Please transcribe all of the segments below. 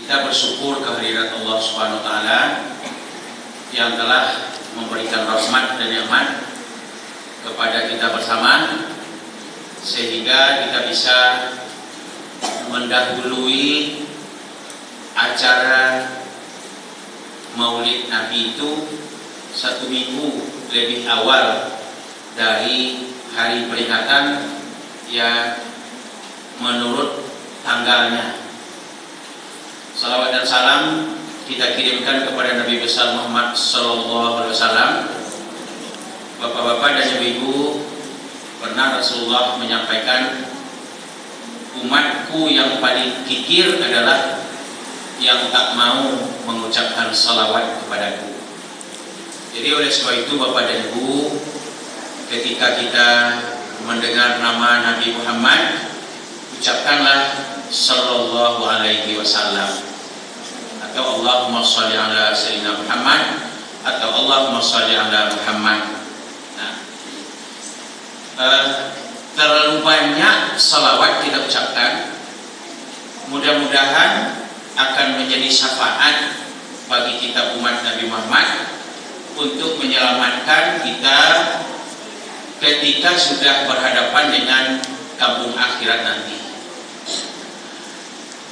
Kita bersyukur kehadirat Allah Subhanahu wa taala yang telah memberikan rahmat dan nikmat kepada kita bersama, sehingga kita bisa mendahului acara Maulid Nabi itu 1 minggu lebih awal dari hari peringatan yang menurut tanggalnya. Salawat dan salam kita kirimkan kepada Nabi besar Muhammad sallallahu alaihi wasallam. Bapak-bapak dan ibu-ibu, pernah Rasulullah menyampaikan, umatku yang paling kikir adalah yang tak mau mengucapkan salawat kepadaku. Jadi oleh sebab itu Bapak dan Ibu, ketika kita mendengar nama Nabi Muhammad, ucapkanlah sallallahu alaihi wasallam, atau Allahumma shalli ala sayyidina Muhammad, atau Allahumma shalli ala Muhammad. Terlalu banyak salawat kita ucapkan, mudah-mudahan akan menjadi syafaat bagi kita umat Nabi Muhammad untuk menyelamatkan kita ketika sudah berhadapan dengan kampung akhirat nanti.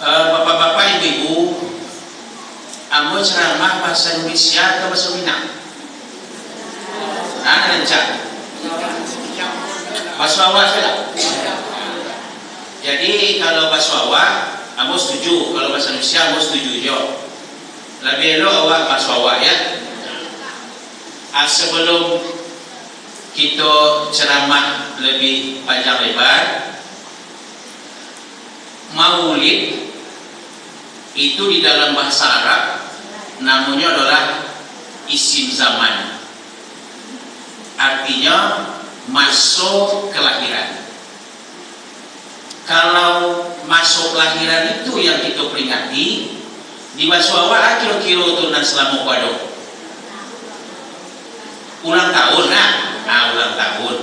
Bapak-bapak, ibu-ibu, ambo ceramah bahasa Indonesia atau bahasa Minang? Rencang bahasa Jawa sudah. Jadi kalau bahasa Jawa ambo setuju, kalau bahasa Indonesia ambo setuju jo. Lebih elok awak bahasa Jawa ya. Sebelum kita ceramah lebih panjang lebar, Maulid itu di dalam bahasa Arab namanya adalah isim zaman, artinya masuk kelahiran. Kalau masuk kelahiran itu yang kita peringati, di bahasa Jawa kira-kira tunan selama kuado ulang tahun, ulang tahun.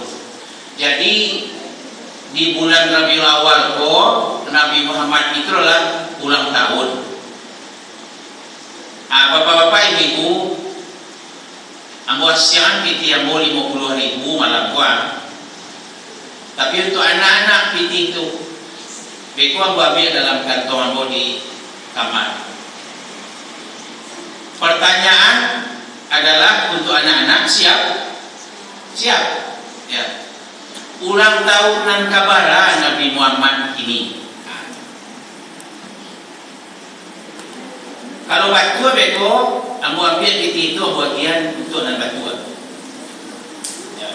Jadi di bulan Rabiul Awal Nabi Muhammad itu adalah ulang tahun. Bapak-bapak, ibu-ibu, ambo siang piti ambo 50.000 malam gua. Tapi untuk anak-anak piti itu beko ambo ambil dalam kantong ambo di kamar. Pertanyaan adalah untuk anak-anak, siap? Siap? Ya. Ulang tahunan kabara Nabi Muhammad ini. Kalau batua beko, ambo ambil piti itu ambo bagian untuk nan batua. Ya.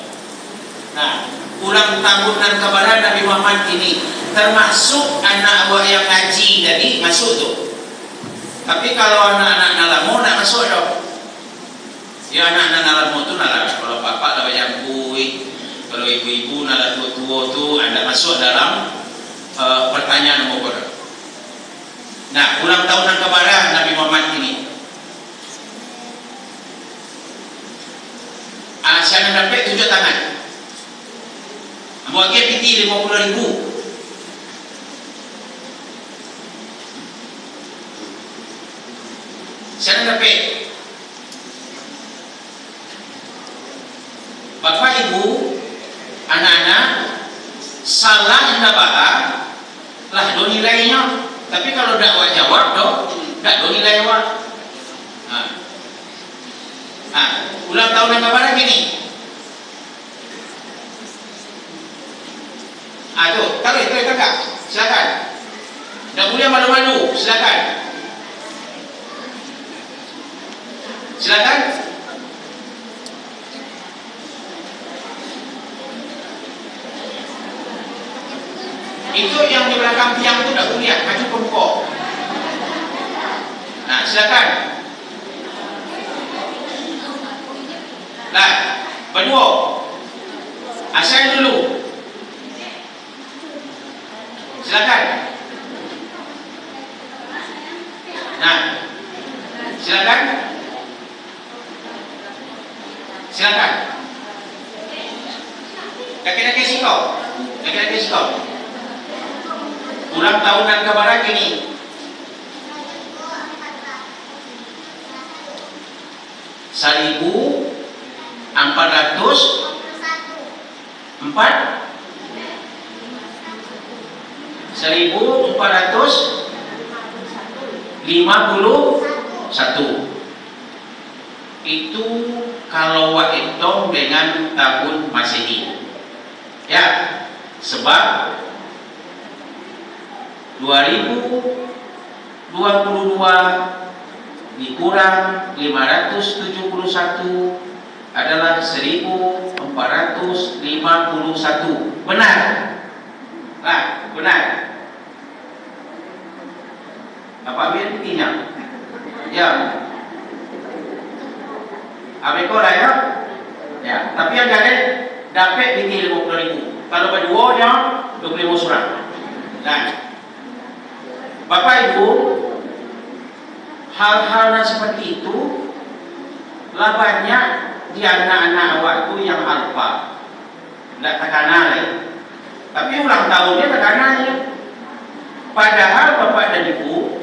Nah, ulang tahunan kabara Nabi Muhammad ini termasuk anak awak yang ngaji tadi masuk tuh. Tapi kalau anak-anak nalamu nak masuk dong. Ya, anak-anak nalamu tu nalar. Kalau bapak lah banyak kuih, kalau ibu-ibu nalar tua-tua tu anda masuk dalam pertanyaan nomor. Nah, ulang tahunan kepada Nabi Muhammad ini. Saya nak dapat 7 tangan. Buat dia piti 50.000. Saya nak dapat. Bapak ibu, anak-anak, salah anda bahas lah do nilainya. Tapi kalau dakwah jawab tak do nilai awak. Ulang tahun yang kabar gini. Tuh, tarik kakak, silakan. Tak boleh malu-malu, silakan. Silakan. Itu yang di belakang tiang itu tak boleh, maju pokok. Nah, silakan. Nah, berdua. Asal dulu. Silakan. Nah, silakan. Silakan. Kaki-kaki sikau. Kaki-kaki sikau. Ulang tahunan kabar ini. 1451. Itu kalau wak hitung dengan tahun Masehi. Ya, sebab 2022 dikurang 571 adalah 1451. Benar? Nah, benar. Apa biar buktinya? Ya. Apa kau lah ya? Ya. Tapi yang kalian dapat bukti 50.000. Kalau berdua nya 25 surat. Nah, Bapak Ibu, hal-hal seperti itu lah banyak di anak-anak awak tu yang alfa, tidak terkena lagi. Tapi ulang tahunnya terkena ya. Padahal Bapak dan Ibu,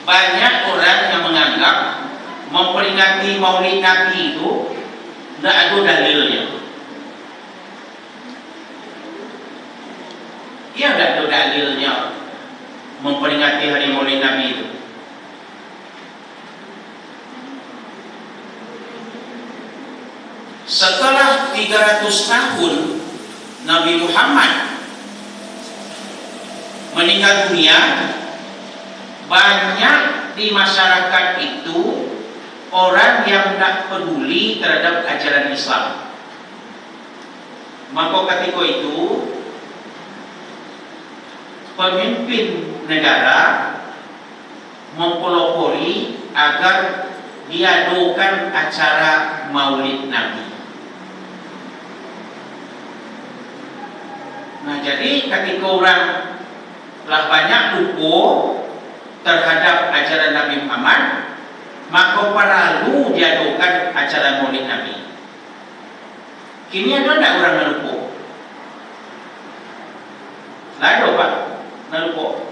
banyak orang yang menganggap memperingati Maulid Nabi itu tidak ada dalilnya. Ia tidak ada dalilnya memperingati hari Maulid Nabi itu. Setelah 300 tahun Nabi Muhammad meninggal dunia, banyak di masyarakat itu orang yang tidak peduli terhadap ajaran Islam. Maka ketika itu pemimpin negara mempelopori agar diadakan acara Maulid Nabi. Nah, jadi ketika orang lah banyak lupa terhadap ajaran Nabi Muhammad, maka perlu diadakan acara Maulid Nabi. Kini ada tidak orang lupa? Ada Pak? Lupa.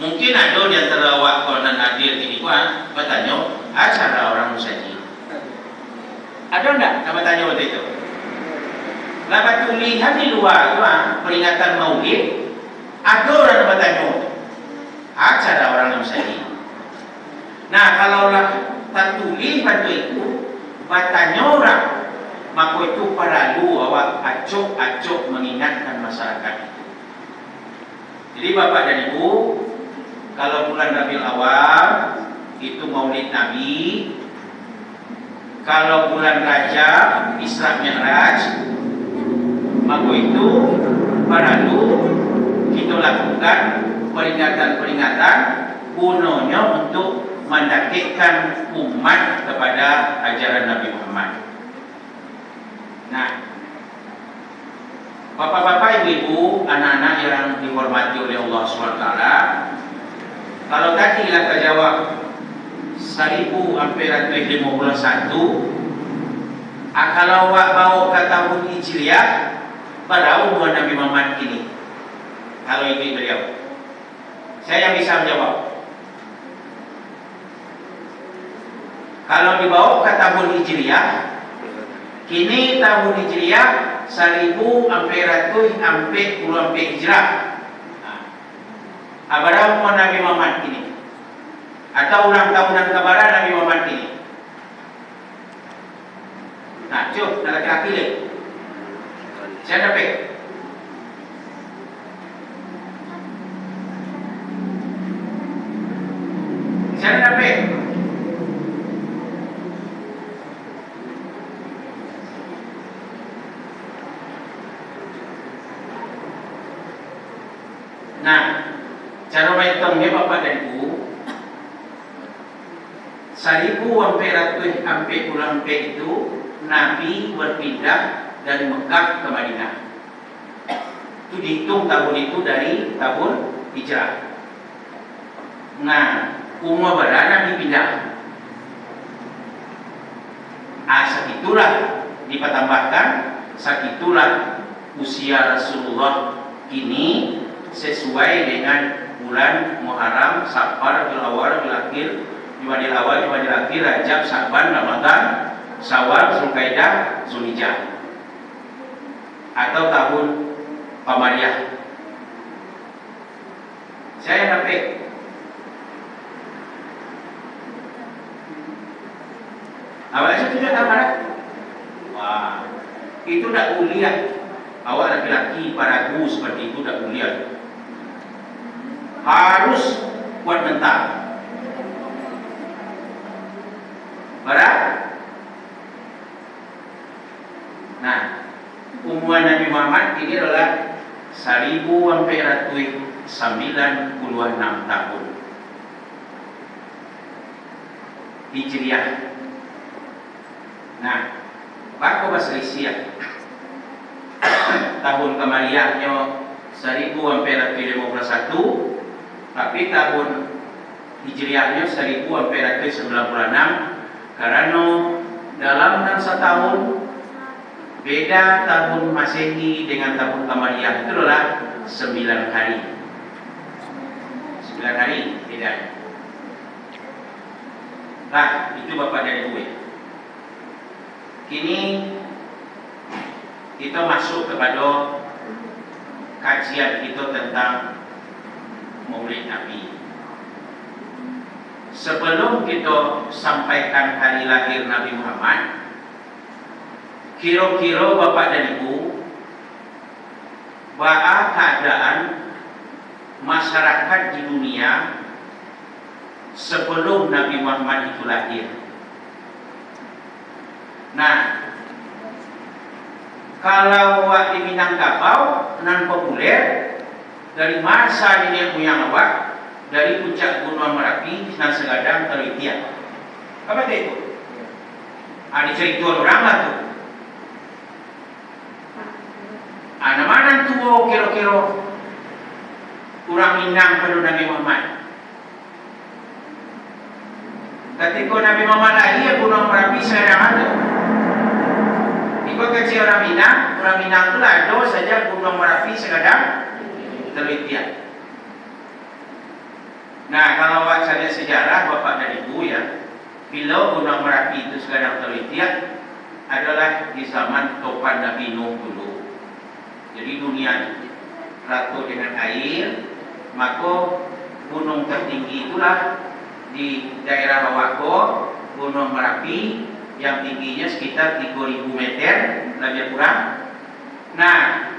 Mungkin ada di antara awak konon hadir ini Pak bertanya acara orang musaji. Ada tidak? Kamu tanya waktu itu. Lepas tu lihat di luar peringatan Maulid, ada orang bertanya acara orang musaji. Nah, kalau lah tertulis waktu itu bertanya orang, maka itu perlu awak acok-acok mengingatkan masyarakat. Jadi Bapak dan Ibu, kalau bulan Rabiul Awal itu Maulid Nabi, kalau bulan Rajab Isra Mi'raj, maka itu perlu kita lakukan peringatan-peringatan gunanya untuk mendekatkan umat kepada ajaran Nabi Muhammad. Nah, Bapak-bapak, ibu-ibu, anak-anak yang dihormati oleh Allah SWT, kalau tadi lah terjawab 1451, kalau awak bawa ke tahun Hijriah, berapa umur Nabi Muhammad ini? Kalau itu beliau, saya yang bisa menjawab. Kalau dibawa ke tahun Hijriah, kini tahun Hijriah 1440 Hijrah. Berapa umur Nabi Muhammad ini? Atau ulang tahunan kebaran Nabi Muhammad ini? Nah, cukup, nak laki-laki le. Saya dapat. Saya dapat. Nah, cara menghitungnya Bapak dan Ibu, 1440 itu Nabi berpindah dari Mekah ke Madinah. Itu dihitung tahun itu dari tahun Hijrah. Nah, umur berapa Nabi pindah? Saat itulah dipertambahkan, saat itulah usia Rasulullah kini sesuai dengan bulan Muharram, Safar, Rabiul Awal, Rabiul Akhir, Jumadil Awal, Jumadil Akhir, Rajab, Sya'ban, Ramadan, Syawal, Zulkaidah, Zulhijjah, atau tahun Qamariyah. Saya dapat awalnya tidak tahu mana. Wah, itu tidak mulia. Awak laki-laki paragu seperti itu tidak mulia. Harus kuat mental. Berat. Nah, umuran Nabi Muhammad ini adalah 1496 tahun Hijriah. Nah, bako berselisih tahun Qamariyahnya 1451, tapi tahun Hijriahnya 1496, karena dalam setahun beda tahun Masehi dengan tahun Qamariyah itu adalah 9 hari. 9 hari beda. Nah, itu Bapak dari gue. Kini kita masuk kepada kajian kita tentang Maulid Nabi. Sebelum kita sampaikan hari lahir Nabi Muhammad, kira-kira Bapak dan Ibu, bahwa keadaan masyarakat di dunia sebelum Nabi Muhammad itu lahir. Nah, kalau awak di Minangkabau non populer dari masa nenek moyang awak, dari puncak Gunung Merapi dan Segadang Telitian. Apa itu? Ada cerita orang lah tu. Ada mana tua kira-kira orang Minang pada Nabi Muhammad. Ketika Nabi Muhammad lahir, Gunung Merapi Segadang ada. Ikut kecil orang Minang tu lah ada saja Gunung Merapi Segadang Telitian. Nah, kalau baca sejarah Bapak dan Ibu ya, bila Gunung Merapi itu Segadang Telitian adalah di zaman topan Nabi Nuh dulu. Jadi dunia ratu dengan air, maka gunung tertinggi itulah di daerah Wako, Gunung Merapi yang tingginya sekitar 3000 meter lebih kurang. Nah,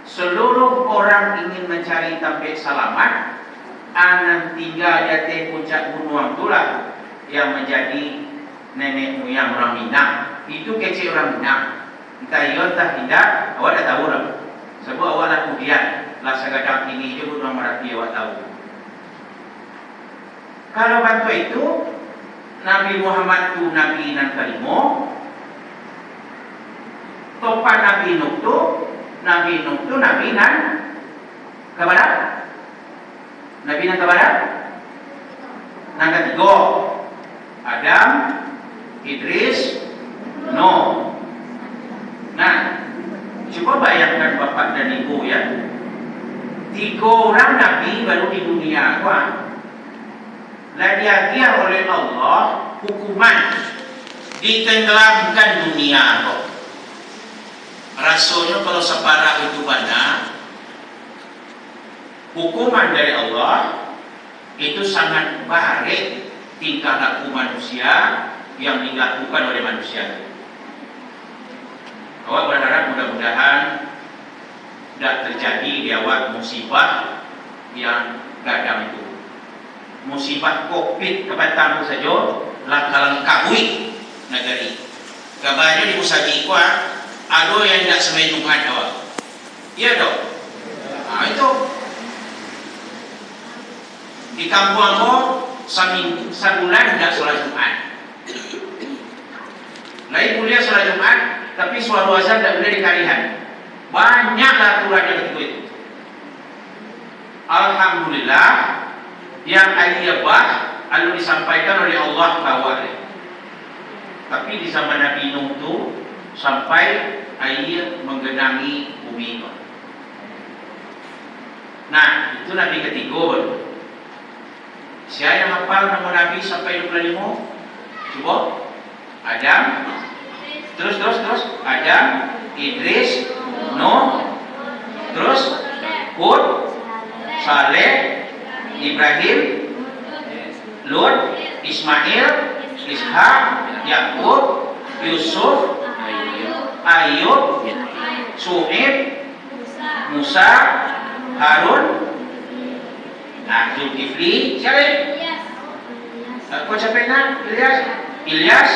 seluruh orang ingin mencari tempat selamat, anan tinggal di atas puncak gunung itulah yang menjadi nenek moyang orang Minang. Itu kecil orang Minang. Entah iya entah tidak, awak dah tahu lah. Sebab awak lah kemudian lah Segadang ini je Gunung Merapi awak tahu. Kalau bantu itu Nabi Muhammad tu Nabi nan kelima, topan Nabi Nuh tu Nabi nan kebarat. Nabi nan kebarat. Yang ketiga Adam, Idris, Nuh. Nah, coba bayangkan Bapak dan Ibu ya, 3 orang Nabi baru di dunia Wah. Dia oleh Allah hukuman ditenggelamkan dunia kok. Rasanya kalau separah itu mana, hukuman dari Allah itu sangat baik tingkah laku manusia yang dilakukan oleh manusia. Awak berharap mudah-mudahan tidak terjadi di awak musibah yang gadang itu. Musibah COVID kepatamu saja langkalang kabui negeri. Kabarnya di Musagi kuat ada yang tidak semai Jumat awak. Iya dong. Nah itu di kampung aku sebulan tidak sholat Jumat. Lain kuliah sholat Jumat, tapi suatu azan tidak boleh dikarihan. Banyaklah aturan yang itu. Alhamdulillah yang ayabah lalu disampaikan oleh Allah bahwa tapi di zaman Nabi Nuh itu sampai air menggenangi bumi itu. Nah, itu Nabi ketiga. Siapa yang hafal nama Nabi sampai 25? Cuba. Adam. Terus. Adam, Idris, Nuh. Terus Hud, Saleh, Ibrahim, Lut, Ismail, Ishak, Yakub, Yusuf, Ayub, Su'ib, Musa, Harun, Zulkifli, siapa? Kau siapa nak? Ilyas,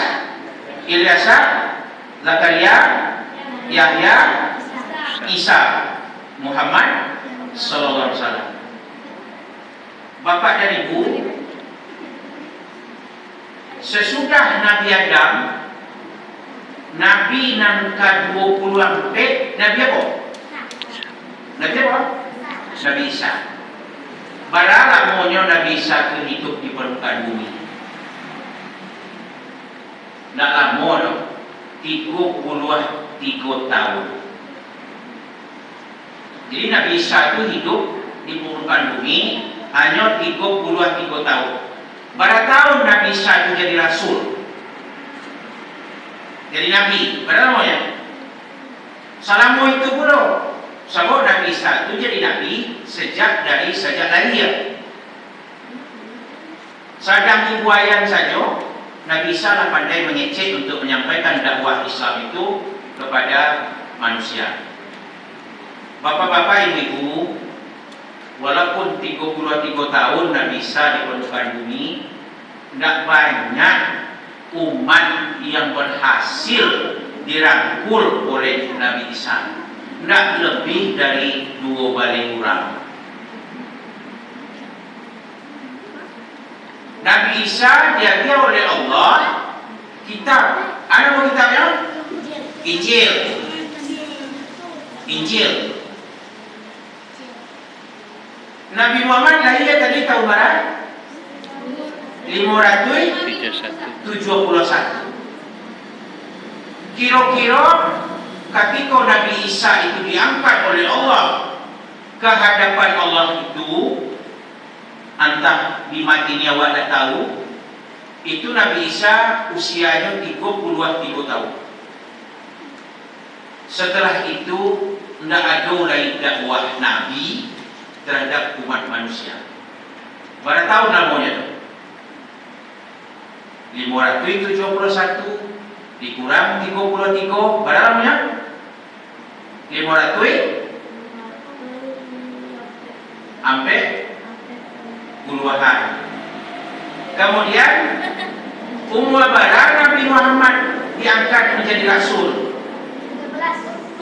Ilyasa, Zakaria, Yahya, Isa, Muhammad sallallahu alaihi wasallam. Bapak dan Ibu, sesudah Nabi Adam, Nabi nan ke-20 Nabi apa? Nabi apa? Nabi Isa. Berapa lamonyo Nabi Isa ke hidup di permukaan bumi? Nak lama dah, 33 tahun. Jadi Nabi Isa itu hidup di permukaan bumi hanya 33 tahun. Berapa tahun Nabi Isa itu jadi rasul? Jadi Nabi, berapa lamanya? Selama itu pula. Sebab Nabi Isa itu jadi Nabi sejak lahir. Sedang ibu ayah saja, Nabi Isa lah pandai mengecek untuk menyampaikan dakwah Islam itu kepada manusia. Bapak-bapak, ibu-ibu, walaupun 33 tahun Nabi Isa di permukaan bumi, tidak banyak umat yang berhasil dirangkul oleh Nabi Isa. Tidak lebih dari 2 balai orang. Nabi Isa diambil oleh Allah kitab. Ada apa kitabnya? Injil. Nabi Muhammad lahir tadi tahun berapa? 571. Kira-kira ketika Nabi Isa itu diangkat oleh Allah ke hadapan Allah itu, entah di mati awak dah tahu, itu Nabi Isa usianya 33 tahun. Setelah itu tidak ada lagi dakwah Nabi terhadap umat manusia. Berapa tahun namanya itu? 571 dikurang 33, berapa namanya? 500 sampai puluhan. Kemudian umur berapa Nabi Muhammad diangkat menjadi rasul?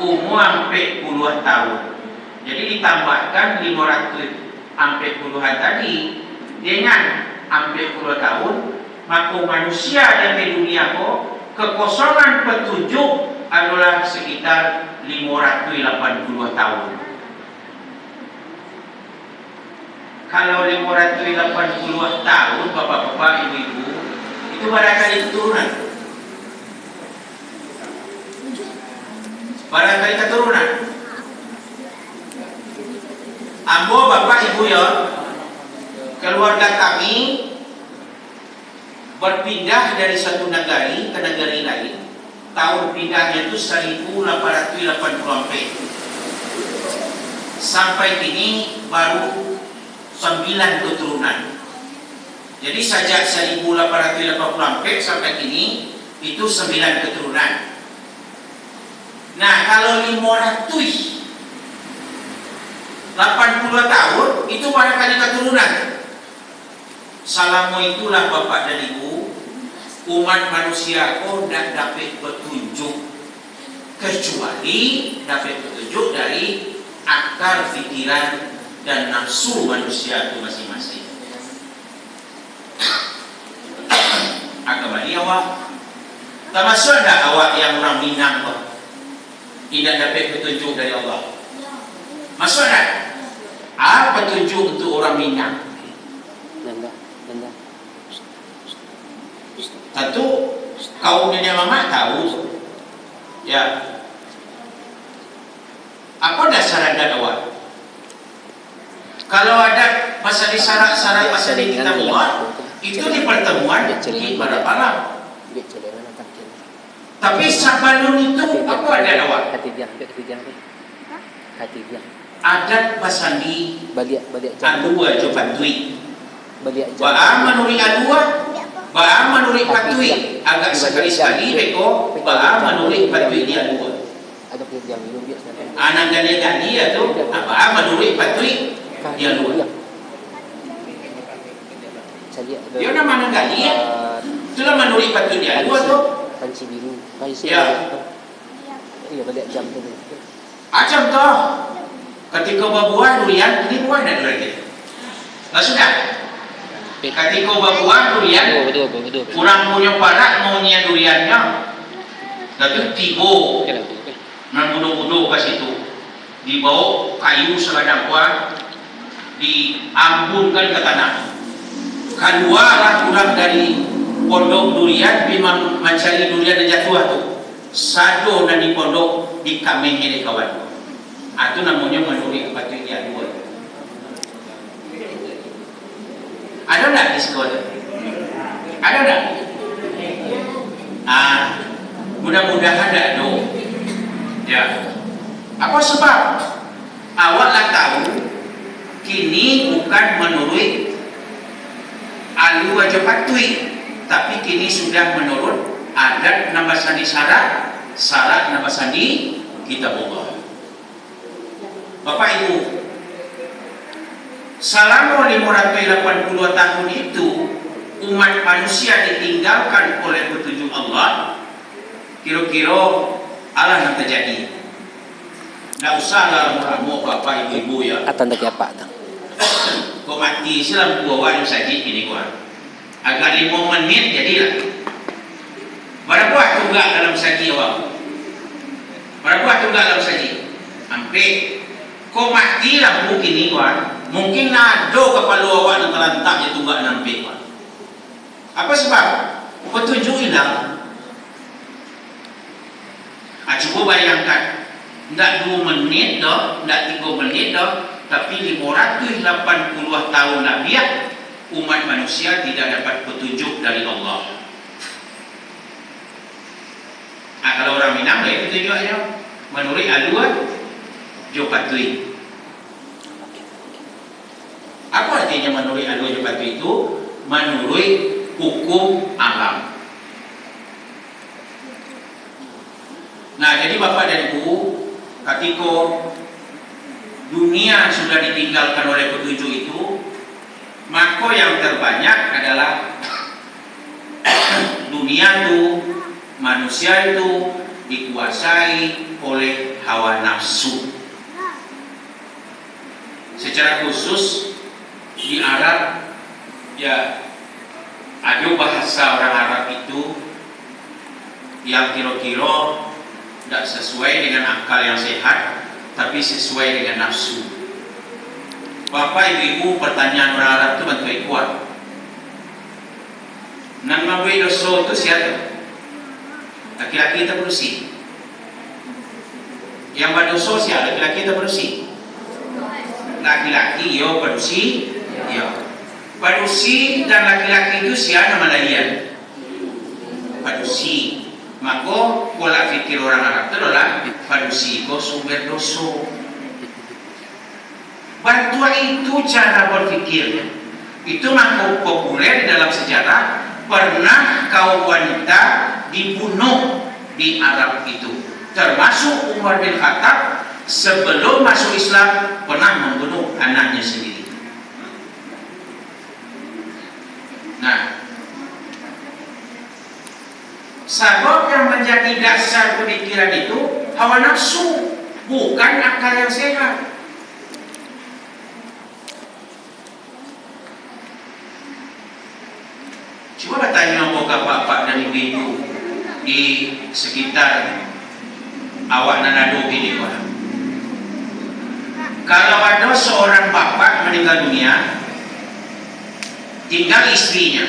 Umur sampai puluhan tahun. Jadi ditambahkan 500 sampai puluhan tadi dengan sampai puluhan tahun, maka manusia yang di dunia kekosongan petunjuk adalah sekitar 580 tahun. Kalau 580 tahun, bapak-bapak, ibu-ibu, itu barangkali keturunan. Barangkali keturunan. Ambo bapak ibu ya, keluarga kami berpindah dari satu negari ke negari lain. Tahun pindahnya itu 1880. Sampai kini baru 9 keturunan. Jadi sejak 1880 sampai kini itu 9 keturunan. Nah, kalau 580 tahun itu barangkali keturunan. Selama itulah bapak dan ibu, umat manusia tidak dapat petunjuk kecuali dapat petunjuk dari akal pikiran dan nafsu manusia itu masing-masing. Kembali awak, termasuk ada awak yang orang Minang tidak dapat petunjuk dari Allah. Masuk ada? Apa petunjuk untuk orang Minang? Tentu kaum nenek mama tahu. Ya. Apa dasar adat awak? Kalau adat pasal syarat-syarat pasal kita buat itu di pertemuan di pada malam. Tapi sebelum itu apa ada awak? Adat pasandi adua jo patui. Baam menuri adua, baam menuri patui. Agak sekali-sekali beko baam menuri patui dia adua. Anak gani itu baam menuri patui dia adua. Dia nama gani ya. Itulah menuri patui dia adua tu. Panci biru. Ya. Iya balik jam tu. Acam toh. Ketika berbuah durian, ini buah dah durian. Nggak sudah. Ketika berbuah durian, kurang punya parak maunya duriannya. Tapi tibo, membunuh-bunuh ke situ. Dibawa kayu seladang kuat, diambunkan ke tanah. Keluarlah kurang dari pondok durian, memang mencari durian dan jatuh tu. Sado dan di pondok di kami ini kawan. Itu namanya menuri batu dia dua. Ada tak di sekolah? Ada tak? Mudah-mudahan ada do. Ya. Apa sebab? Awaklah tahu kini bukan menurut alu wajah patui, tapi kini sudah menurut adat nama sandi syarat nama sandi kitab Allah. Bapak Ibu, selama 582 tahun itu umat manusia ditinggalkan oleh petunjuk Allah. Kira-kira Allah yang terjadi. Tidak usahlah ramu Bapak Ibu ya. Atan tak apa tak. Kau mati silam buah yang saji ini kuat. Agak 5 menit jadilah. Berapa tunggak dalam saji awak? Berapa tunggak dalam saji? Hampir. Kau mati lah mungkin ni kawan. Mungkin ada kepala awak yang terlantak je tunggak nampak kawan. Apa sebab? Petunjuk hilang. Cuba bayangkan. Tak 2 menit dah, tak 3 menit dah, tapi 580 tahun lebih umat manusia tidak dapat petunjuk dari Allah. Kalau orang Minang dia petunjuk aja. Menurut aduan jo patui. Apa artinya menurut aduan jo patui itu? Menurut hukum alam. Nah, jadi Bapak dan Ibu, ketika dunia sudah ditinggalkan oleh petunjuk itu, maka yang terbanyak adalah dunia itu, manusia itu dikuasai oleh hawa nafsu. Secara khusus di Arab ya ada bahasa orang Arab itu yang kira-kira tidak sesuai dengan akal yang sehat, tapi sesuai dengan nafsu. Bapak ibu pertanyaan orang Arab itu bantu kuat. Nama dosa itu siapa? Laki-laki tak bersih. Yang berdosa siapa? Laki-laki tak bersih. Laki-laki yo bersih, yo. Bersih dan laki-laki itu siapa nama lain? Bersih. Maka pola fikir orang Arab itu adalah bersih kok sumber dosa. Bantuan itu cara berfikirnya. Itu maka populer di dalam sejarah. Pernah kaum wanita dibunuh di Arab itu, termasuk Umar bin Khattab sebelum masuk Islam pernah membunuh anaknya sendiri. Nah, sebab yang menjadi dasar pemikiran itu hawa nafsu, bukan akal yang sehat. Coba bertanya bapak-bapak dan ibu-ibu di sekitar awak Nanado ini, kalau ada seorang bapak meninggal dunia, tinggal istrinya.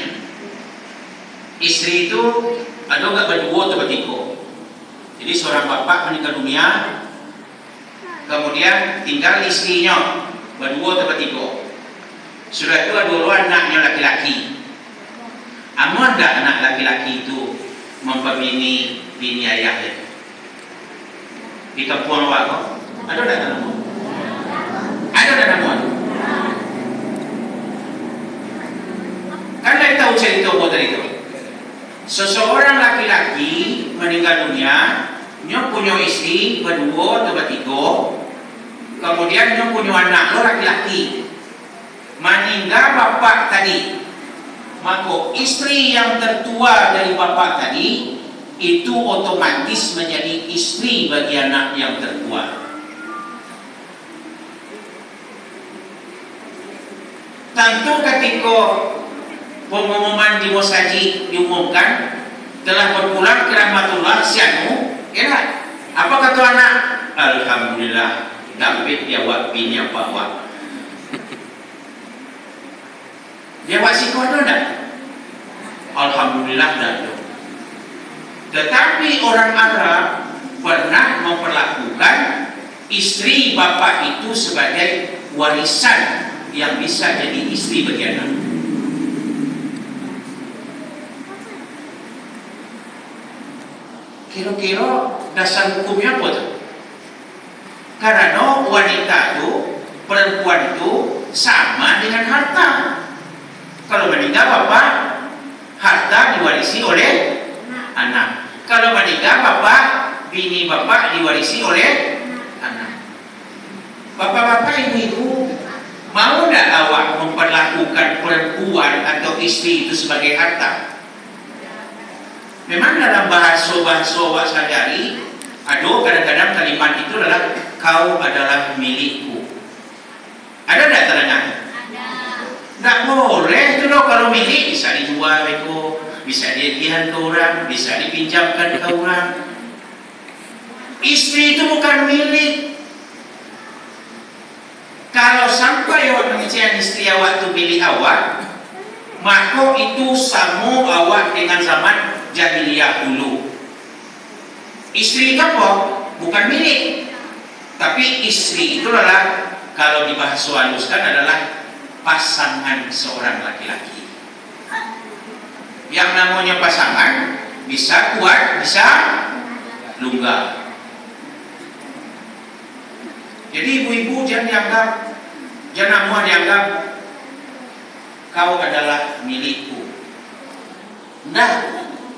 Istri itu ada nggak berdua atau bertiga? Jadi seorang bapak meninggal dunia, kemudian tinggal istrinya berdua atau bertiga. Sudah tua dulu anaknya laki-laki. Amun ada anak laki-laki itu mempunyai bini ayahnya. Di kampung awak kok ada tak nama? Ada tak nama? Kan kita tahu cerita apa tadi itu. Seseorang laki-laki meninggal dunia, dia punya istri berdua atau bertiga, kemudian dia punya anak laki-laki. Meninggal bapak tadi, maka istri yang tertua dari bapak tadi itu otomatis menjadi istri bagi anak yang tertua. Tentu ketika pengumuman di Mosaji diumumkan telah berpulang ke rahmatullah sianu, ya, apa kata anak? Alhamdulillah, David jawab bini apa awak. Dia masih kau ada tak? Alhamdulillah dah. Tetapi orang Arab pernah memperlakukan istri bapak itu sebagai warisan yang bisa jadi istri bagi anak. Kira-kira dasar hukumnya apa tu? Karena wanita itu, perempuan itu sama dengan harta. Kalau meninggal bapak, harta diwarisi oleh anak. Kalau meninggal bapak, bini bapak diwarisi oleh anak. Bapak-bapak, ibu-ibu, mau tak awak memperlakukan perempuan atau istri itu sebagai harta? Memang dalam bahasa awak sadari, kadang-kadang kalimat itu adalah kau adalah milikku. Ada tak terdengar? Tak boleh tu loh. Kalau milik bisa dijual itu, bisa dihadiahkan ke orang, bisa dipinjamkan ke orang. Istri itu bukan milik. Kalau sampai awak mengizinkan istri awak itu milik awak, maka itu sama awak dengan zaman jahiliyah dulu. Istri itu apa? Bukan milik. Tapi istri itu adalah, kalau dibahas haluskan, adalah pasangan seorang laki-laki. Yang namanya pasangan bisa kuat, bisa lunggar. Jadi ibu-ibu jangan dianggap, jangan mau dianggap kau adalah milikku. Nah,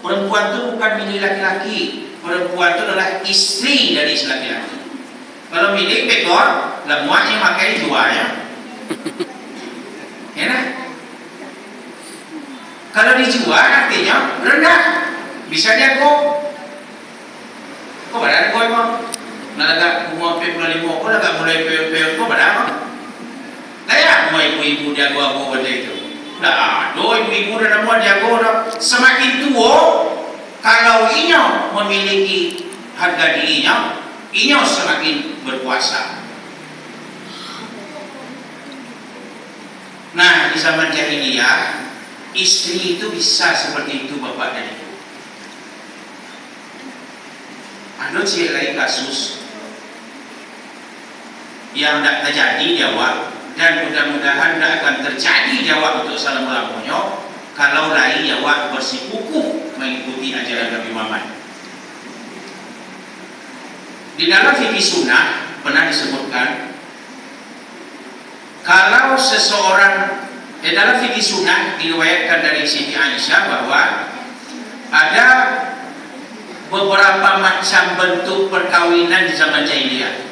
perempuan itu bukan milik laki-laki. Perempuan itu adalah istri dari laki-laki. Kalau milik pekor, lemuaknya makai jualnya. Ya nah? Kalau dijual artinya rendah, bisa jago. Kok badan kau emang? Nalaga umur 45, kau nalaga mulai peot kau badan apa? Daya, mau ibu-ibu jago apa benda itu? Dah, do ibu-ibu dah mau jago dah. Semakin tua, kalau inya memiliki harga dirinya, inya semakin berkuasa. Nah, di zaman jahiliyah, istri itu bisa seperti itu bapak dan ibu. Ada cik lain kasus yang tidak terjadi di awak, dan mudah-mudahan tidak akan terjadi di awak untuk selama-lamanya kalau lain awak bersikukuh mengikuti ajaran Nabi Muhammad. Di dalam fikih sunnah pernah disebutkan, kalau seseorang, di dalam fikih sunnah diriwayatkan dari Siti Aisyah bahwa ada beberapa macam bentuk perkawinan di zaman jahiliyah.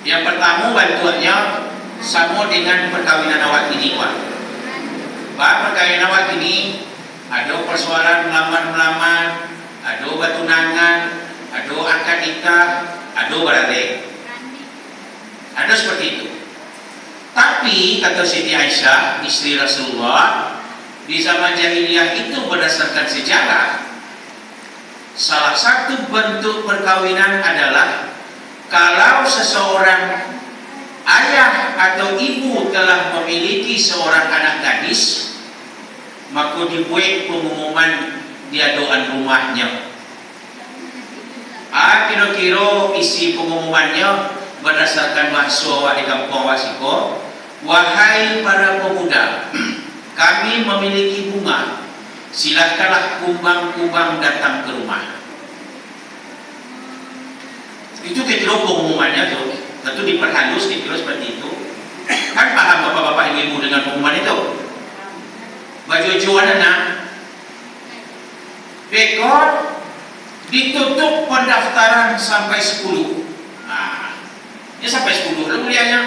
Yang pertama bentuknya sama dengan perkawinan awak ini, Pak. Perkawinan awak ini ada persoalan melamar-melamar, ada bertunangan, ada akad nikah, ada berade. Ada seperti itu. Tapi kata Siti Aisyah, istri Rasulullah, di zaman jahiliyah itu berdasarkan sejarah, salah satu bentuk perkawinan adalah kalau seseorang ayah atau ibu telah memiliki seorang anak gadis, maka dibuat pengumuman di aduan rumahnya. Kira-kira isi pengumumannya berdasarkan bahasa awak di kampung Wasiko, wahai para pemuda, kami memiliki bunga, silakanlah kumbang-kumbang datang ke rumah. Itu kira pengumumannya tuh, tentu diperhalus, dikira seperti itu. Kan paham bapak-bapak ibu-ibu dengan pengumuman itu? Baju jualan anak, rekod ditutup pendaftaran sampai 10. Nah, ini sampai 10 lah mulianya.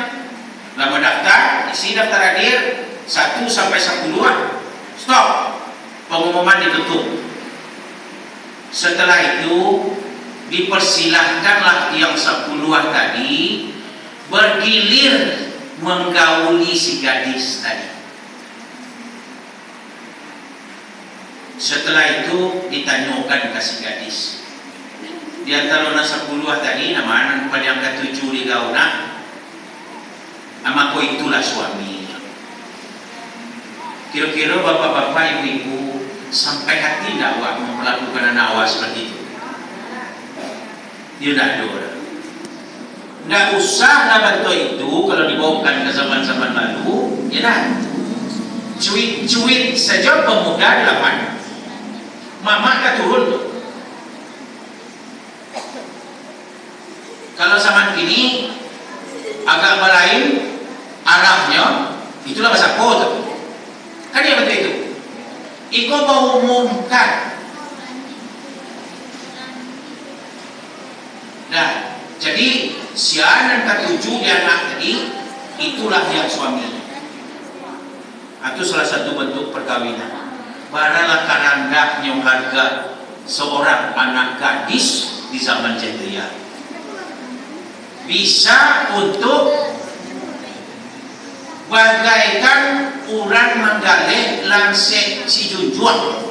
Lama daftar, isi daftar hadir 1 sampai 10-an. Stop. Pengumuman ditutup. Setelah itu dipersilahkanlah yang 10-an tadi bergilir menggauli si gadis tadi. Setelah itu ditanyakan ke si gadis. Di antara 10-an tadi nama pada yang ke-7 di gauna, ama ko itulah suami. Kira-kira bapak-bapak ibu-ibu sampai hati tidak awak melakukan anak awak seperti itu? Dia tidak ada. Tidak usah nak bantu itu kalau dibawakan ke zaman-zaman lalu. Ya dah. Cuit-cuit saja pemuda delapan. Mama tak turun tu. Kalau zaman kini agak lain arahnya, itulah bahasa kod. Kan dia betul itu. Iko mau umumkan. Nah, jadi siaran ke-7 di anak tadi itulah yang suaminya. Itu salah satu bentuk perkawinan. Baralah karandahnya harga seorang anak gadis di zaman jahiliyah. Bisa untuk bagaikan orang menggalih langsek si junjuan.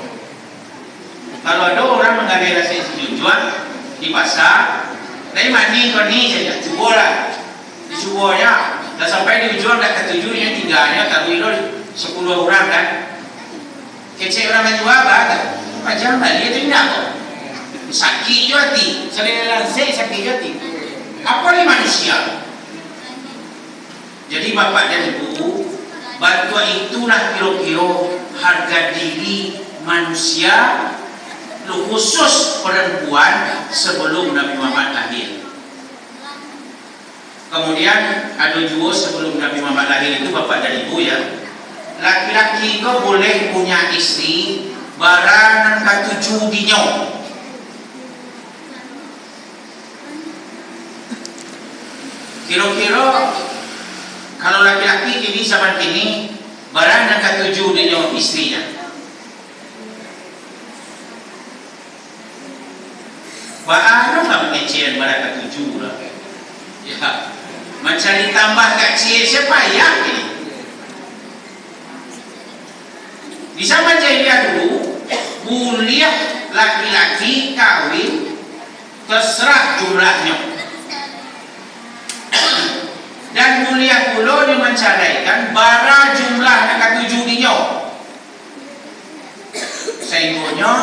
Kalau ada orang menggalih langsek si junjuan di pasar, dari mani kau ni saja cuba lah, dicubanya. Dah sampai di ujung dah ke-7-nya 3-nya kalau itu 10 orang kan. Kecil orang menjual bahagia. Macam mana dia tu tidak kok. Sakit je hati. Selain langsek sakit je hati. Apa ni manusia? Jadi bapak dan ibu, bantuan itulah kira-kira harga diri manusia, khusus perempuan sebelum Nabi Muhammad lahir. Kemudian ada juga sebelum Nabi Muhammad lahir itu bapak dan ibu ya, laki-laki itu boleh punya istri barang ke-7 dinyo. Kira-kira kalau laki-laki kini zaman kini barang ke-7 dinyo istrinya. Baano nggak mengecehan barang ke-7 lah. Ya, mencari tambah kecil siapa ya ini? Di zaman jahiliyah dulu, boleh laki-laki kawin terserah jumlahnya. Dan mulia pula dia menceraikan bara jumlah ke-7 dinyo. Sehingga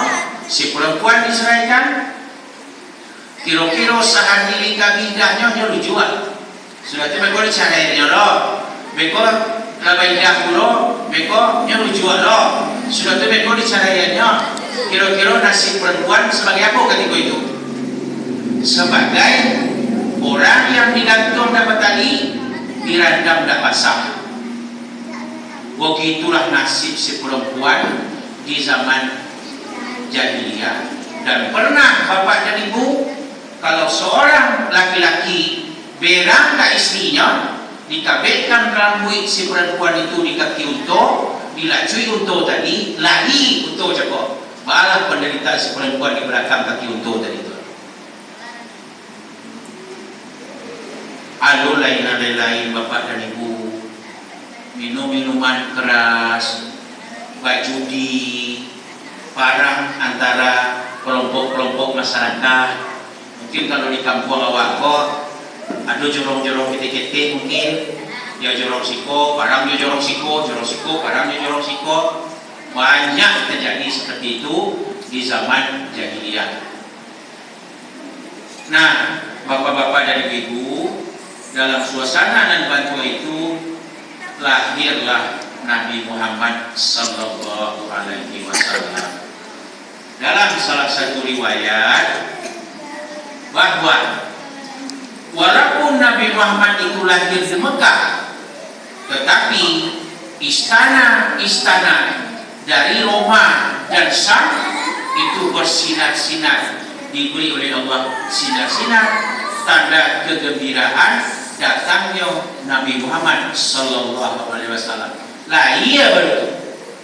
si perempuan diceraikan, kira-kira sehari kabindahnya dia dijual. Sudah tu mereka diceraikan loh. Mereka kabindah pula, mereka dia dijual loh. Sudah tu mereka diceraikannya. Kira-kira nasib perempuan sebagai apa ketika itu? Sebagai orang yang digantung dapat tali, dirandam tak basah. Begitulah nasib si perempuan di zaman jahiliyah. Dan pernah bapak dan ibu, kalau seorang laki-laki berang ke istrinya, dikabetkan rambut si perempuan itu di kaki unta, dilacui unta tadi, lari unta cakap. Balah penderitaan si perempuan di belakang kaki unta tadi itu. Ada lain bapak dan ibu, minum minuman keras, buat judi, parang antara kelompok-kelompok masyarakat. Mungkin kalau di kampung awak kok ada jorong-jorong ketik-ketik, mungkin dia jorong siko, parang dia jorong siko, parang dia jorong siko. Banyak terjadi seperti itu di zaman jahiliyah. Nah, bapak-bapak dan ibu, dalam suasana dan bantuan itu lahirlah Nabi Muhammad sallallahu alaihi wasallam. Dalam salah satu riwayat bahwa walaupun Nabi Muhammad itu lahir di Mekah, tetapi istana-istana dari Roma dan Syam itu bersinar-sinar, diberi oleh Allah sinar-sinar, tanda kegembiraan datangnya Nabi Muhammad sallallahu alaihi wasallam. Lah iya betul,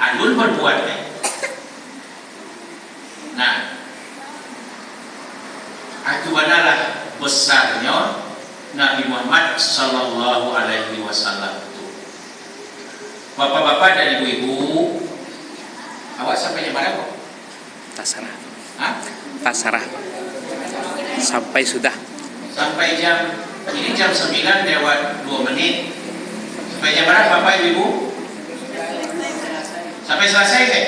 alun berbuat baik. Nah, itu adalah besarnya Nabi Muhammad sallallahu alaihi wasallam itu. Bapak-bapak dan ibu-ibu, awak sampai jam mana kok? Tasarah. Hah? Tasarah. Sampai sudah. Sampai jam, ini jam 9 lewat 2 menit. Sampai jam mana Bapak Ibu? Sampai selesai kan?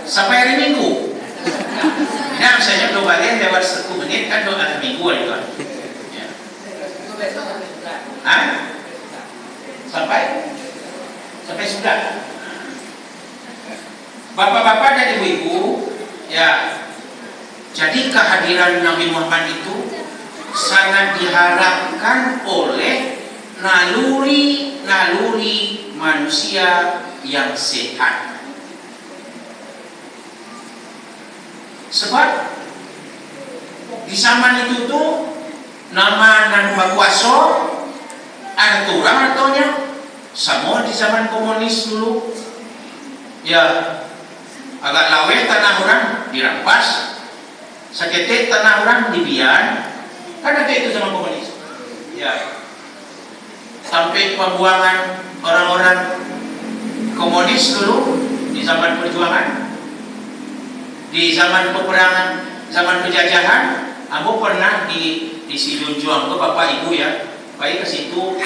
Sampai hari Minggu. Nah, misalnya 2 balik lewat 1 menit kan hari Minggu itu. Ya. Hah? Sampai sudah. Bapak-bapak dan ibu-ibu, ya. Jadi kehadiran Nabi Muhammad itu sangat diharapkan oleh naluri manusia yang sehat. Sebab di zaman itu tuh nama dan kuasa ada orang artinya sama di zaman komunis dulu, ya agak lawe tanah orang dirampas, saketek tanah orang dibian, karena itu zaman komunis, ya sampai pembuangan orang-orang komunis dulu di zaman perjuangan, di zaman peperangan, zaman penjajahan. Aku pernah di Sijunjuang ke Bapak Ibu ya, baik ke situ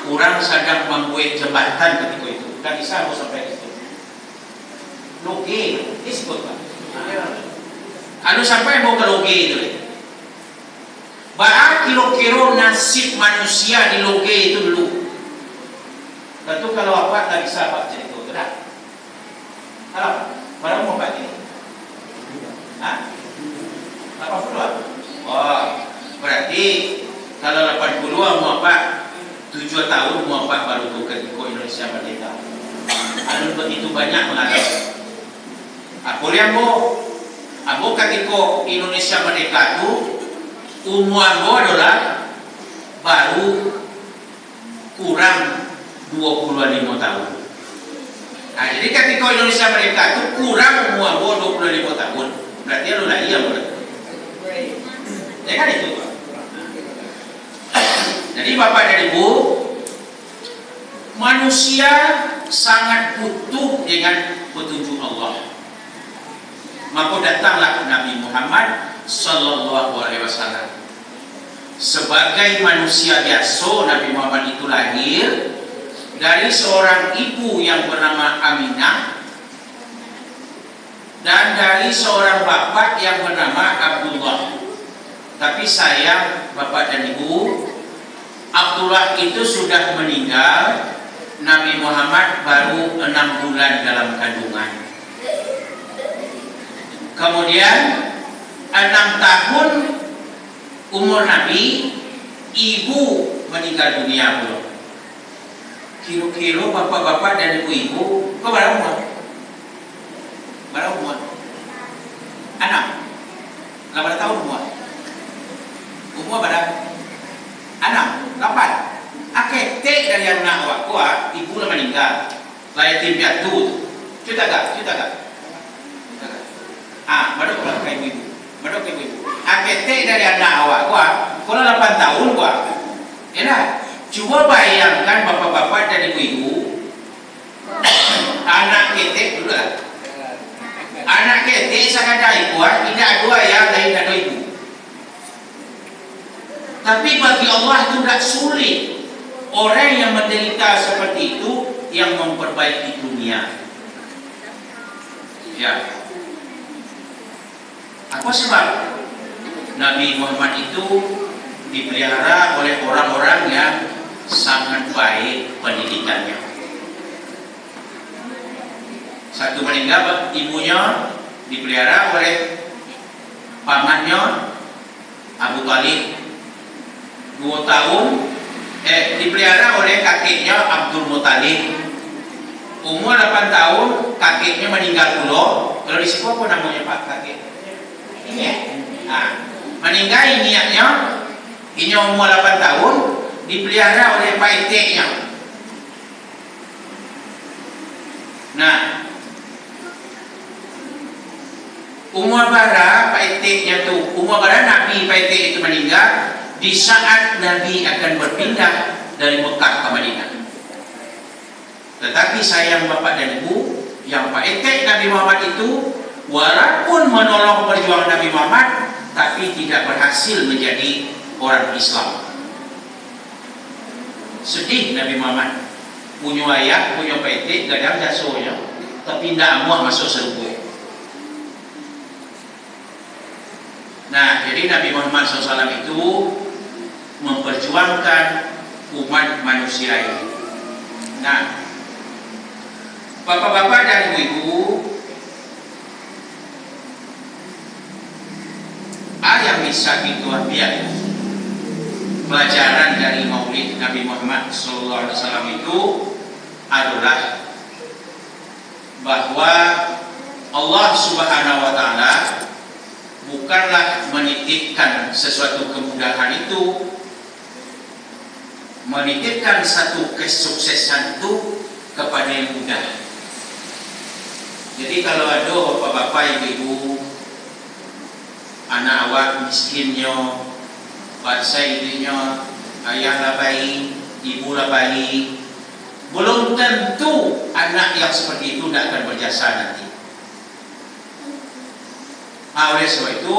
orang sedang membuat jembatan ketika itu, dan bisa aku sampai ke situ. Loge, disebut Pak. Kalau sampai mau ke loge itu, bahwa kira-kira nasib manusia di loge itu dulu. Tentu kalau apa tak bisa Pak cerita, tidak? Kalau baru mau Pak ini, hah? 80? Oh, berarti kalau 80 mau apa? 7 tahun mau apa baru tuh ketika Indonesia merdeka. Ada begitu banyak mengalami. Aku lihat Abo ketika Indonesia merdeka itu umur Abo adalah baru kurang 25 tahun. Nah, jadi ketika Indonesia merdeka itu kurang umur Abo 25 tahun. Berarti lu lah iya boleh. Ya kan itu Pak. Jadi Bapak dan Ibu, manusia sangat butuh dengan petunjuk Allah. Maka datanglah Nabi Muhammad sallallahu alaihi wasallam. Sebagai manusia biasa, Nabi Muhammad itu lahir dari seorang ibu yang bernama Aminah dan dari seorang bapak yang bernama Abdullah. Tapi sayang Bapak dan Ibu, Abdullah itu sudah meninggal, Nabi Muhammad baru 6 bulan dalam kandungan. Kemudian 6 tahun umur Nabi, ibu meninggal dunia belum. Kira-kira bapak-bapak dan ibu-ibu, kok berapa umur? Berapa umur? 6. 8 tahun umur. Umur berapa? 6, 8. Aketek dari anak awak, ibu lah meninggal. Layak tim piatu. Cerita gak? Baru kalau ke ibu. Aketek dari anak awak, kalau 8 tahun ya, coba bayangkan bapak-bapak dan ibu-ibu, anak ketek dulu lah. Anak ketek sakadai tidak dua ya, lain ada ibu. Tapi bagi Allah itu tidak sulit. Orang yang menderita seperti itu yang memperbaiki dunia. Ya. Apa sebab? Nabi Muhammad itu dipelihara oleh orang-orang yang sangat baik pendidikannya. Satu meninggal, ibunya dipelihara oleh pamannya Abu Talib. 2 tahun dipelihara oleh kakeknya Abdul Muttalib. Umur 8 tahun kakeknya meninggal pula. Kalau di situ apa namanya Pak kakek? Ini. Meninggal ininya umur 8 tahun dipelihara oleh pak eteknya. Nah, umur bara pak eteknya tuh, umur bara Nabi pak etek itu meninggal di saat Nabi akan berpindah dari Mekah ke Madinah. Tetapi sayang bapak dan ibu, yang pak etek Nabi Muhammad itu walaupun menolong perjuangan Nabi Muhammad, tapi tidak berhasil menjadi orang Islam. Sedih Nabi Muhammad, punya ayah, punya pak etek, gadang jasonya, tapi tidak mau masuk surga. Nah, jadi Nabi Muhammad SAW itu memperjuangkan umat manusia ini. Nah, bapak-bapak dan ibu-ibu, yang bisa kita ambil pelajaran dari Maulid Nabi Muhammad SAW itu adalah bahwa Allah Subhanahu wa Ta'ala bukanlah menitipkan sesuatu kemudahan itu, menitipkan satu kesuksesan itu kepada yang mudah. Jadi kalau ada bapak-bapak, ibu-ibu, anak awak miskinnya, bangsa ibunya, ayahlah bayi, ibulah bayi, belum tentu anak yang seperti itu tidak akan berjasa nanti. Oleh sebab itu,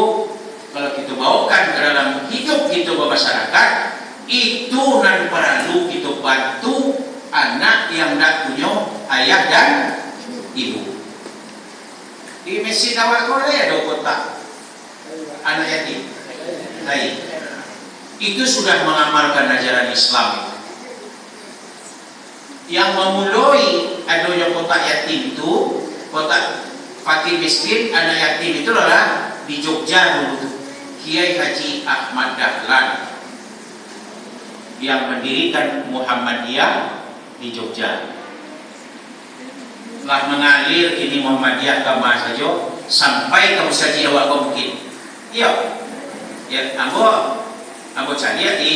kalau kita bawakan ke dalam hidup kita bermasyarakat, itu nan perlu kita bantu anak yang tidak punya ayah dan ibu. Di mesin awak kau ada kotak anak yatim. Baik. Itu sudah mengamalkan ajaran Islam. Yang memulai adanya kotak yatim itu, kotak fakir miskin, anak yatim itu adalah di Jogja dulu tuh, Kiai Haji Ahmad Dahlan yang mendirikan Muhammadiyah di Jogja. Telah mengalir ini Muhammadiyah ke mana saja sampai ke Musaji awak kau mungkin. Iya, ya, ambo cari di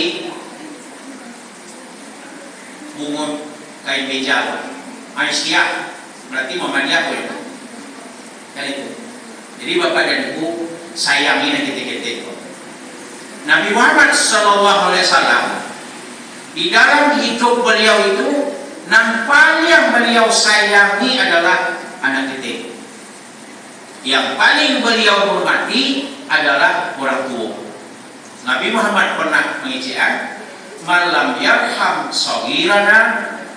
bungun kain beja, Aisyah, berarti Muhammadiyah tu ya. Kan itu. Jadi bapak dan ibu sayangi dan ketik-ketik. Nabi Muhammad SAW di dalam hidup beliau itu, yang paling beliau sayangi adalah anak ketik. Yang paling beliau hormati adalah orang tua. Nabi Muhammad pernah mengizinkan, malam yarham saghirana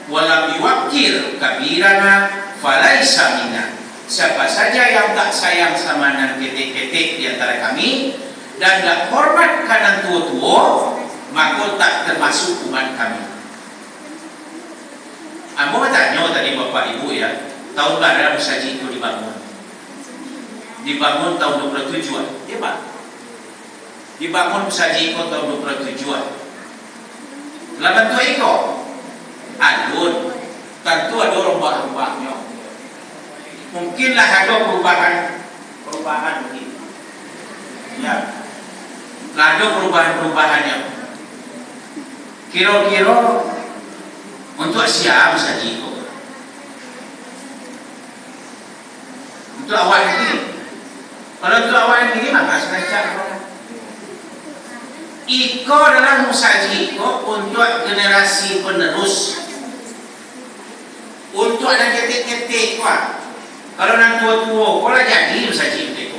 walam yuwaqqir kabirana falaisa minna. Siapa saja yang tak sayang sama anak ketik-ketik di antara kami dan tak hormat kanan tua-tua, maka tak termasuk umat kami. Ambo tanya tadi bapak ibu ya, tahun berapa Musaji itu dibangun? Dibangun tahun 27-an, ya Pak? Dibangun Musaji itu tahun 27-an. Laban tu iko, alun, tentu ada rombak-rombaknya. Mungkinlah ada perubahan mungkin. Ya, ada perubahannya. Kira-kira untuk siapa saja itu? Untuk awal ini. Kalau untuk awal ini maka sengaja. Iko adalah musaji iko untuk generasi penerus. Untuk anak ketik-ketik Pak. Kalau nak tua-tua, kau lah jadi musaji itu.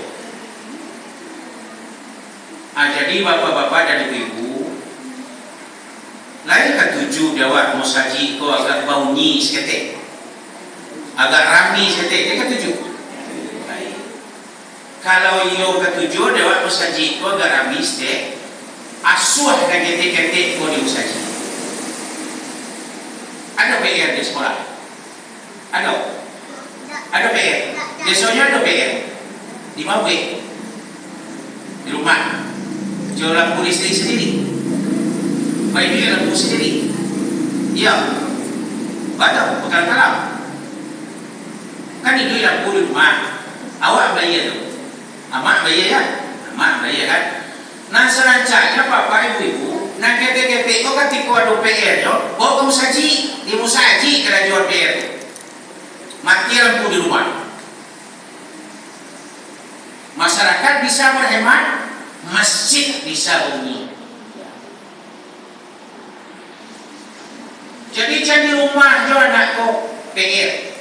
Jadi bapak-bapak dan ibu-ibu, lain ketujuh jawab musaji kau agak baunyi seketik, agak rami seketik, dia ketujuh. Kalau iyo ketujuh jawab musaji kau agak rami seketik, asuh dan ketik-ketik kau di musaji. Ada PR di sekolah? Ada? Ada PR. Besoknya ada PR. Di Mawe. Di rumah. Jual lampu listrik sendiri. Baik dia lampu sendiri. Iya. Batal, bukan kalam. Kan itu lampu di rumah. Awak bayar tu. Amak bayar ya. Amak bayar kan. Nah serancanya bapak ibu-ibu, nah ketek-ketek itu kan tipu ada PR yo. Oh kamu saji, di musaji kena jual PR. Mati lampu di rumah. Masyarakat bisa berhemat, masjid bisa bunyi. Jadi rumah jo anakku PR.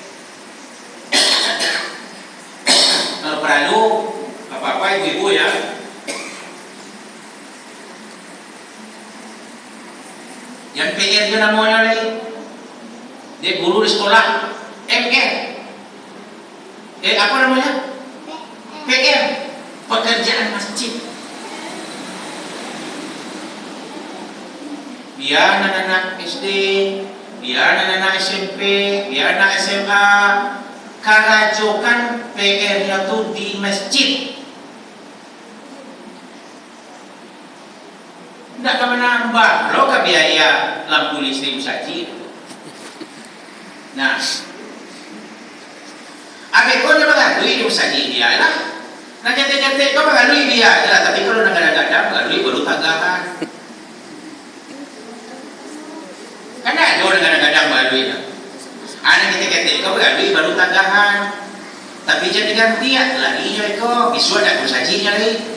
Kalau perlu apa-apa ibu-ibu ya. Yang PR dia namanya lagi. Dia guru di sekolah MR. Apa namanya? PR. Pekerjaan masjid. Biar anak-anak SD, biar anak-anak SMP, biar anak SMA, karajokan PR-nya tuh di masjid. Tidak kemana mbak, lo ke biaya lampu listrik saji. Nah, abis kau nyoba galui di saji dia lah. Nah cantik-cantik kau galui dia lah. Tapi kalau nak ada galui baru tagakan. Karena ada orang kadang-kadang galui lah. Anak cantik-cantik kau galui baru tagakan. Tapi jadi ganti ya lagi je kau. Bisu ada sajinya lagi.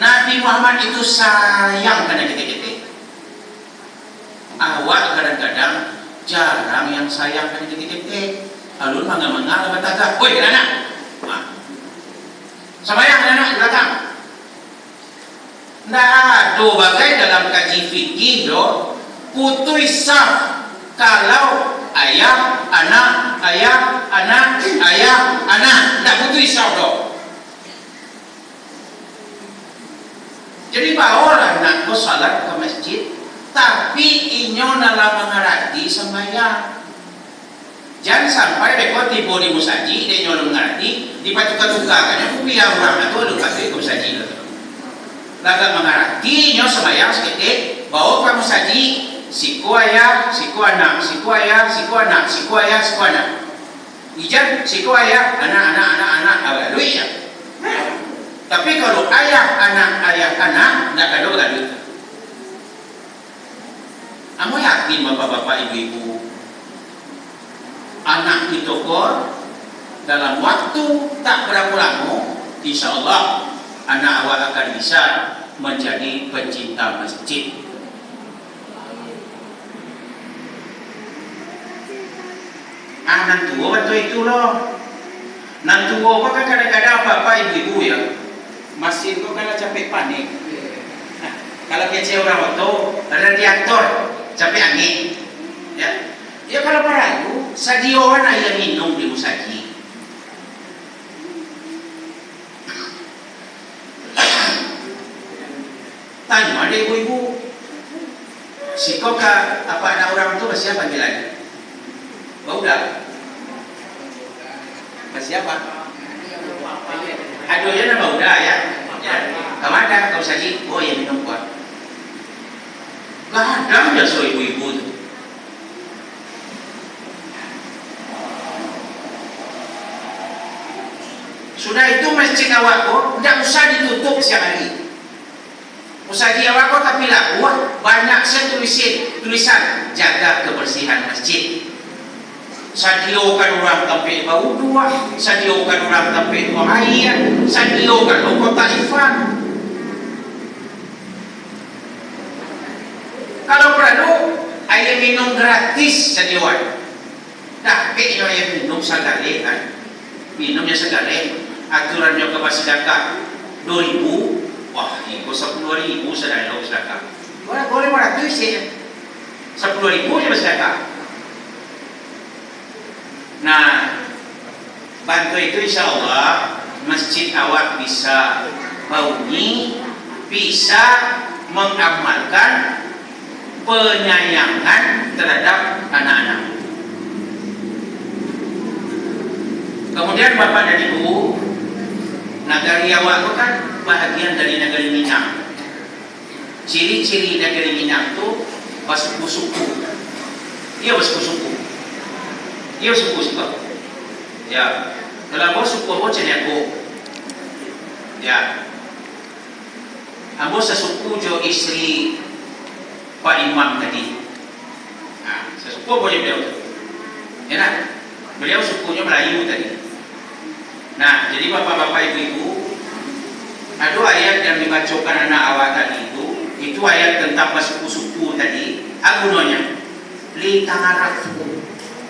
Nabi Muhammad itu sayang pada kita-kita. Awak kadang-kadang jarang yang sayang pada kita-kita. Alun mangga-mangga lebat tagak. Woi anak. Sabayang anak di belakang. Nggak ada bagai dalam kaji fikih do putus saf kalau ayah anak ayah anak ayah anak nggak putus saf do. Jadi bawalah nak salat ke masjid, tapi inyo dalam mengerti sembahyang. Jangan sampai beko tibo di musaji, dia nyo mengerti, di patuka-tuka kan aku biar orang itu lu kasih ke musaji itu. Laga mengerti nyo sembahyang sedikit, bawa ke musaji, siku ayah, siku anak, siku ayah, siku anak, siku ayah, siku anak. Ijan siku ayah, anak, awalui ya. Tapi kalau ayah anak, tidak ada gaduh. Kamu yakin bapak-bapak ibu-ibu, anak itu kok dalam waktu tak berapa lama, insya Allah anak awak akan bisa menjadi pencinta masjid. Anak tua waktu itu loh. Nanti tua kan kadang-kadang bapak ibu-ibu ya. Masih itu kalau capek panik. Nah, kalau kecil orang waktu radiator capek angin, ya. Ya kalau perahu sadioan ayah minum di musaji. Tanya ada ibu-ibu, si koka apa anak orang itu masih apa lagi? Udah, masih apa? Aduh ya nama udah ya. Kemana kau saji? Oh ya minum kuat. Gak ada ya so ibu-ibu itu. Sudah itu masjid awakku tidak usah ditutup siang hari. Usah di awakku tapi lah banyak tulisan jaga kebersihan masjid. Sadiokan orang sampai bau dua, sadiokan orang sampai bahaya, sadiokan orang taifan. Kalau perlu, air minum gratis sadiokan. Dah, kayaknya air minum segala kan, minumnya segala. Aturannya ke sedekah 2.000, wah, itu 10.000 sedekah. Boleh 100 ya, 10.000 je sedekah. Nah, bantu itu insya Allah masjid awak bisa bunyi, bisa mengamalkan penyayangan terhadap anak-anak. Kemudian Bapak dan Ibu, negari awak itu kan bahagian dari negeri Minang. Ciri-ciri negeri Minang itu bersuku-suku. Ia bersuku-suku. Ia suku-suku. Ya, kalau suku apa jenis aku? Ya, ambo sesuku jo istri Pak Imam tadi. Nah, sesuku boleh beliau. Enak. Beliau sukunya Melayu tadi. Nah, jadi bapak-bapak ibu-ibu, ada ayat yang dibacakan anak awak tadi itu ayat tentang suku-suku tadi. Agunanya li tangarafu,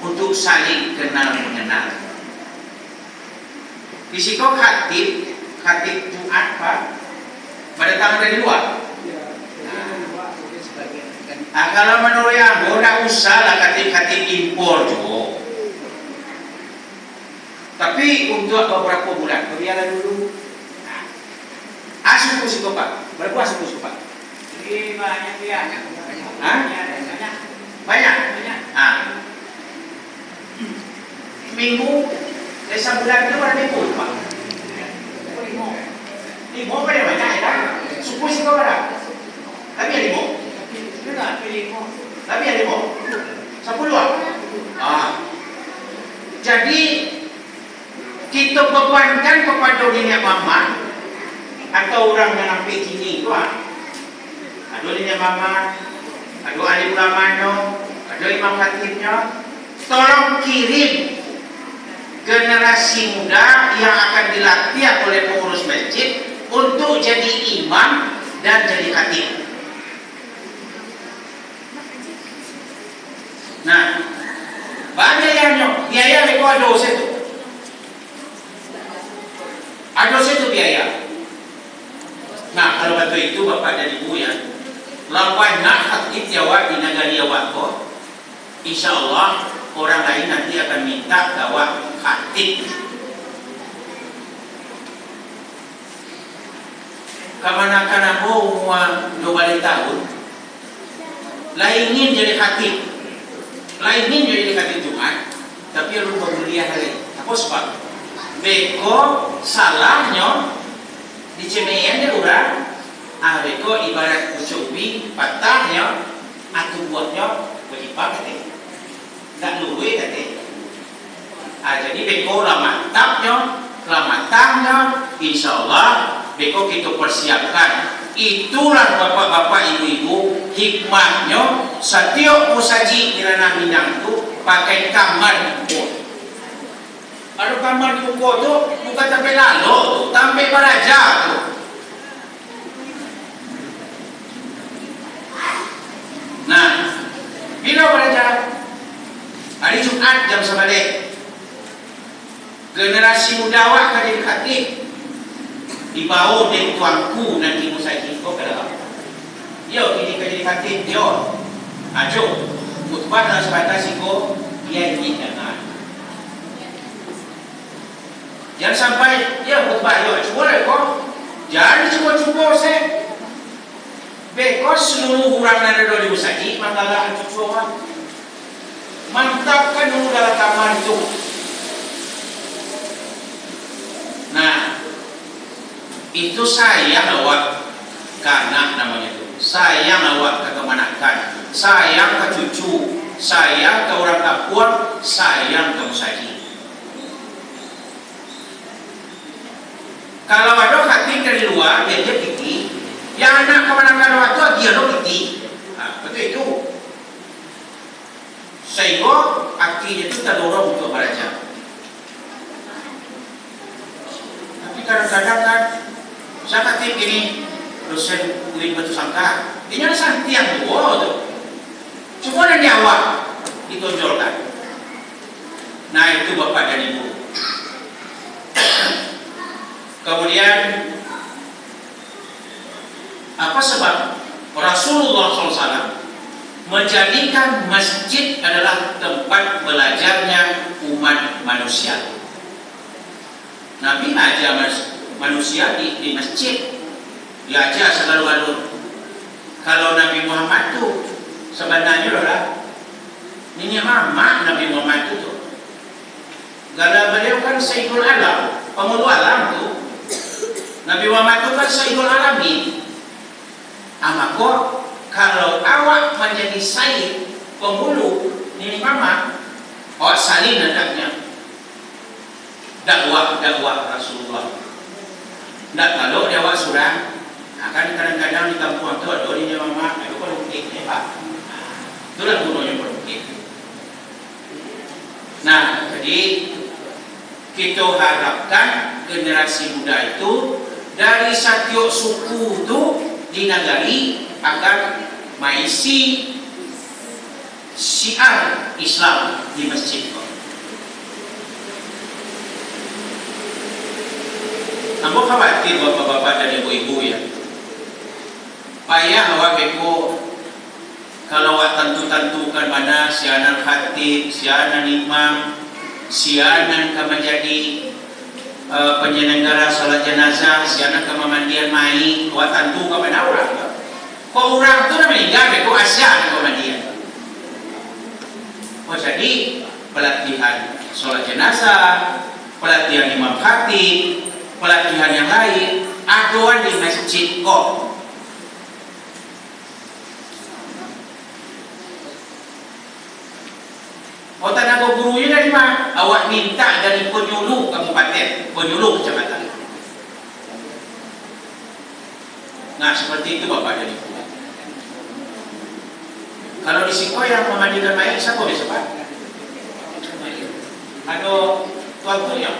untuk saling kenal mengenal. Di situ khatib Jumat Pak, berdatang dari luar. Nah, kalau menurut yang tidak usah lah khatib impor juga. Tapi untuk beberapa bulan, berbiara dulu. Suku situ Pak, berapa suku Pak? Ini banyak ya. Banyak. Minggu, desa bulan itu berapa minggu Pak? 5 apa yang banyak ya? Suku situ berapa? Tapi ada 5. Tapi ada 5. 10. Jadi kita bebankan kepada nenek mama atau orang yang sampai sini itu ada nenek mama, ada alim ulamanya, ada imam khatibnya, tolong kirim generasi muda yang akan dilatih oleh pengurus masjid untuk jadi imam dan jadi khatib. Nah, biaya mereka ada itu. Ada situ biaya. Nah, kalau waktu itu Bapak dan Ibu ya, lawan nak khatib Jawa di negara Jawa kok, insya Allah orang lain nanti akan minta Jawa khatib. Kamanakan aku umur 2 tahun, lah ingin jadi khatib, Jumat, tapi lu berkuliah lagi. Apa sebab? Beko salahnya di cemeyan dia orang, beko ibarat ucubi patahnya atau buatnya berlipat tadi, tak luwe tadi. Jadi beko lamatapnya, insya Allah beko kita persiapkan. Itulah bapak-bapak ibu-ibu hikmahnya setiap musaji di ranah Minang itu pakai kamar buku. Ada kamar buku itu bukan sampai lalu, sampai baraja tu. Nah, bila baraja hari Jumat jam 9. Generasi muda awak kan jadi khatib. Dibawa dari tuanku nanti musaji kau kena apa? Yo, ini kan jadi khatib yo. Ajo, khutbah dalam sebatas iko dia ini jangan. Jangan sampai ya khutbah yo boleh kok. Jangan cuba-cuba saya. Bekos seluruh orang yang ada di musaji mantalah cuba. Mantapkan dulu dalam kamar itu. Nah, itu sayang awak karena namanya itu sayang awak ke kemanakan, sayang ke cucu, sayang ke orang kampung, sayang ke musaji. Kalau ada khatib dari luar dia piti, yang anak kemanakan waktu dia lo piti, betul itu. Sehingga artinya itu terdorong untuk belajar. Tapi kadang-kadang kan saya khatib ini dosen UIN Batu Sangka, ini ada santian tuh. Cuma ada nyawa ditonjolkan. Nah itu Bapak dan Ibu. Kemudian apa sebab Rasulullah SAW menjadikan masjid adalah tempat belajarnya umat manusia. Nabi aja manusia di masjid, diajar segala-galanya. Kalau Nabi Muhammad itu sebenarnya adalah ini mama Nabi Muhammad itu Karena beliau kan Sayyidul Alam, pemuluh alam tu. Nabi Muhammad itu kan Sayyidul Alamin. Maka kalau awak menjadi Sayyid pemuluh ni Muhammad, awak salin hendaknya dakwah Rasulullah. Tak kalau dia awak surang, akan kadang-kadang di kampung tu ada ni Muhammad, ada politik ni Pak. Itulah gunanya politik. Nah, jadi kita harapkan generasi muda itu dari setiap suku itu di nagari akan mengisi syiar Islam di masjid. Ambo khawatir bapak-bapak dan ibu-ibu ya. Payah awak beko kalau awak tentukan mana sianan khatib, sianan imam, sianan ke menjadi penyelenggara salat jenazah, sianan ke memandian mai, awak tentu ke mana orang. Kok orang tu nak meninggal beko asian ke mandian. Oh jadi pelatihan salat jenazah, pelatihan imam khatib, pelatihan yang lain aduan di masjid kok. Oh tenaga gurunya dari mana? Awak minta dari penyuluh kabupaten, penyuluh kecamatan. Nah seperti itu Bapak dan Ibu. Kalau di Siko yang memandikan mayat siapa bisa Pak? Ada tuan tu yang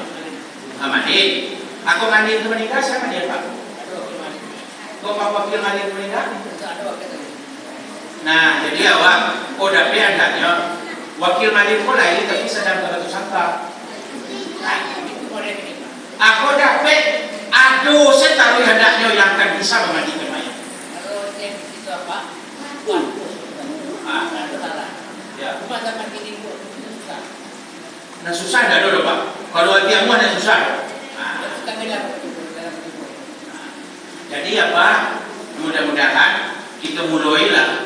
mandi. Aku mandi itu meninggal, saya mandi Pak. Kau Pak Wakil mandi itu meninggal? Nah jadi awak kodape andanya wakil mandi pun lain tapi sedang berbatu sangka. Aku dapat aduh saya taruh hendaknya yang akan bisa memandikan mayat. Kalau yang itu apa? Ya. Nah susah enggak dulu Pak? Kalau hati amu ada susah. Jadi apa? Mudah-mudahan kita mulailah